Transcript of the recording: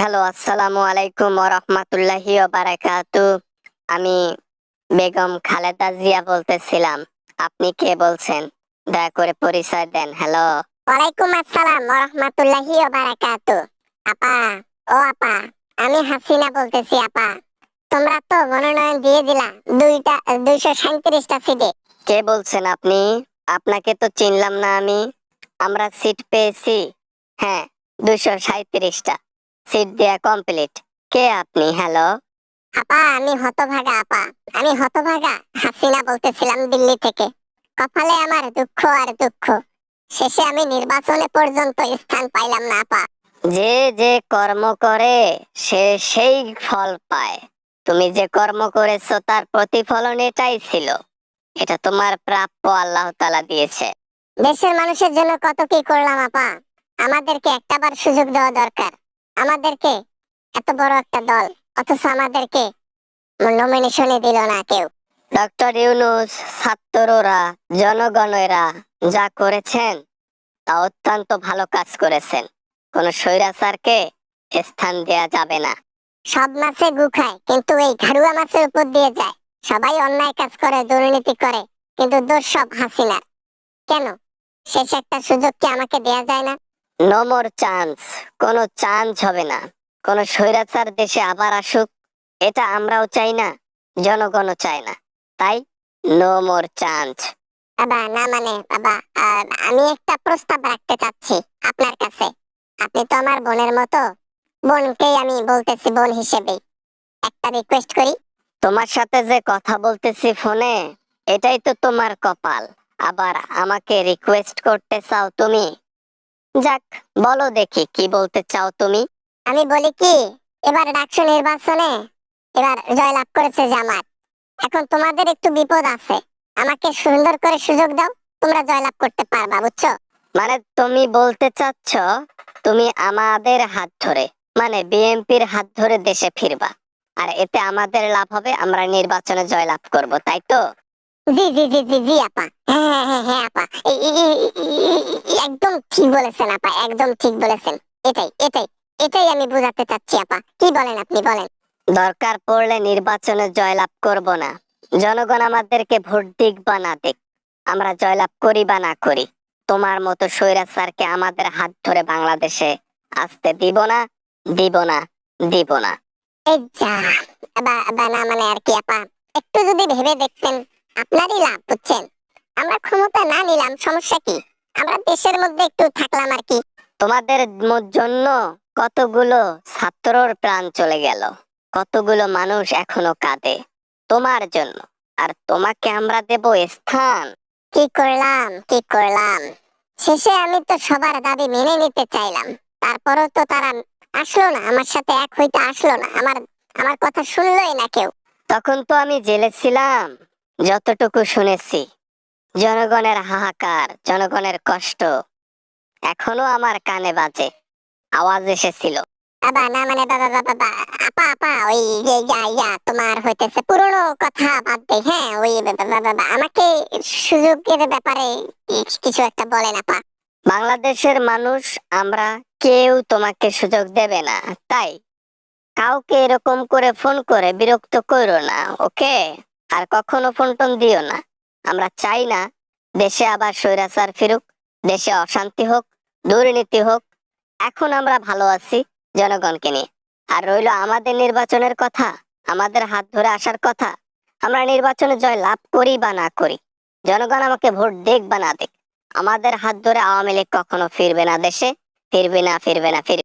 Hello, আসসালামু আলাইকুম ওয়া রাহমাতুল্লাহি ওয়া বারাকাতু। আমি বেগম খালেদা জিয়া বলতেছিলাম। আপনি কে বলছেন? দয়া করে পরিচয় দেন। হ্যালো। ওয়ালাইকুম আসসালাম ওয়া রাহমাতুল্লাহি ওয়া বারাকাতু। আপা, ও আপা, আমি হাসিনা বলতেছি আপা। তোমরা তো মনোনয়ন দিয়ে দিলা 237টা সিটে। কে বলছেন আপনি? আপনাকে তো চিনলাম না আমি। আমরা সিট পেয়েছি। হ্যাঁ, 237টা সিট দেয়া কমপ্লিট। কে আপনি? হ্যালো। আপা, আমি হতভাগা আপা। আমি হতভাগা হাসিনা বলতেছিলাম দিল্লি থেকে। কপালে আমার দুঃখ আর দুঃখ। শেষে আমি নির্বাচনে পর্যন্ত স্থান পাইলাম না আপা। যে যে কর্ম করে সে সেই ফল পায়। তুমি যে কর্ম করেছো তার প্রতিফলন এটাই ছিল। এটা তোমার প্রাপ্য, আল্লাহ তাআলা দিয়েছে। দেশের মানুষের জন্য কত কি করলাম আপা। আমাদেরকে একটাবার সুযোগ দেওয়া দরকার। আমাদেরকে এত বড় একটা দল, অথচ আমাদেরকে নমিনেশনই দিল না কেউ। ডক্টর ইউনূস, ছাত্ররা, জনগণেরা যা করেছেন তা অত্যন্ত ভালো কাজ করেছেন। কোন স্বৈরাচারকে স্থান দেয়া যাবে না। সব মাছে গু খায়, কিন্তু এই ঘাড়ুয়া মাছের উপর দিয়ে যায়। সবাই অন্যায় কাজ করে, দুর্নীতি করে, কিন্তু দোষ সব হাসিনার। কেন? শেষ একটা সুযোগ কি আমাকে দেয়া যায় না? No more chance. কোনো চান্স হবে না। কোন স্বৈরাচার দেশে আবার আসুক, এটা আমরাও চাই না, জনগণও চায় না। তাই নো মোর চান্স। বাবা, না মানে বাবা, আমি একটা প্রস্তাব রাখতে চাচ্ছি আপনার কাছে। আপনি তো আমার বোনের মতো। বোনকেই আমি বলতেছি, বোন হিসেবেই একটা রিকোয়েস্ট করি। তোমার সাথে যে কথা বলতেছি ফোনে, এটাই তো তোমার কপাল। আবার আমাকে রিকোয়েস্ট করতে চাও তুমি? যাক, বলো দেখি কি বলতে চাও তুমি। আমি বলি কি, এবার ডাকসু নির্বাচনে এবার জয়লাভ করেছে জামাত। এখন তোমাদের একটু বিপদ আছে। আমাকে সুন্দর করে সুযোগ দাও, তোমরা জয়লাভ করতে পারবা, বুঝছো? মানে তুমি বলতে চাচ্ছ তুমি আমাদের হাত ধরে, মানে বিএনপির হাত ধরে দেশে ফিরবা, আর এতে আমাদের লাভ হবে, আমরা নির্বাচনে জয়লাভ করব, তাই তো? জি জি জি জি জি আপা, হ্যাঁ হ্যাঁ হ্যাঁ হ্যাঁ আপা, একদম ঠিক বলেছেন আপা, একদম ঠিক বলেছেন। এটাই এটাই এটাই আমি বোঝাতে চাচ্ছি আপা। কি বলেন আপনি, বলেন। দরকার পড়লে নির্বাচনে জয়লাভ করব না। জনগণ আমাদেরকে ভোট দিক বা না দিক, আমরা জয়লাভ করি বা না করি, তোমার মতো স্বৈরাচারকে আমাদের হাত ধরে বাংলাদেশে আসতে দিব না, দিব না, দিব না। এই যা, না মানে আর কি আপা, একটু যদি ভেবে দেখতেন, আপনারই লাভ, বুঝছেন? আমরা ক্ষমতা না নিলাম, সমস্যা কি? আমরা দেশের মধ্যে একটু থাকলাম আর কি। তোমাদের জন্য কতগুলো ছাত্রর প্রাণ চলে গেল, কতগুলো মানুষ এখনো কাঁদে তোমার জন্য, আর তোমাকে আমরা দেব স্থান। কি করলাম, কি করলাম? শেষে আমি তো সবার দাবি মেনে নিতে চাইলাম। তারপরও তো তারা আসলো না, আমার সাথে এক হইতে আসলো না। আমার আমার কথা শুনলোই না কেউ। তখন তো আমি জেলে ছিলাম। যতটুকু শুনেছি, জনগণের হাহাকার, জনগণের কষ্ট এখনো আমার কানে বাজে, আওয়াজ এসেছিল। বাবা, না মানে বাবা বাবা আপা আপা, ওই তোমার হইতেছে পুরনো কথা বাদ দে, হ্যাঁ? ওই বাবা, আমাকে সুযোগের ব্যাপারে কিছু একটা বলেন আপা। বাংলাদেশের মানুষ আমরা কেউ তোমাকে সুযোগ দেবে না, তাই কাউকে এরকম করে ফোন করে বিরক্ত করো না, ওকে? আর কখনো ফোন টোন দিও না। আমরা চাই না দেশে আবার স্বৈরাচার ফিরুক, দেশে অশান্তি হোক, দুর্নীতি হোক। এখন আমরা ভালো আছি জনগণকে নিয়ে। আর রইলো আমাদের নির্বাচনের কথা, আমাদের হাত ধরে আসার কথা। আমরা নির্বাচনে জয় লাভ করি বা না করি, জনগণ আমাকে ভোট দেখ বা না দেখ, আমাদের হাত ধরে আওয়ামী লীগ কখনো ফিরবে না দেশে, ফিরবে না, ফিরবে না, ফিরবে।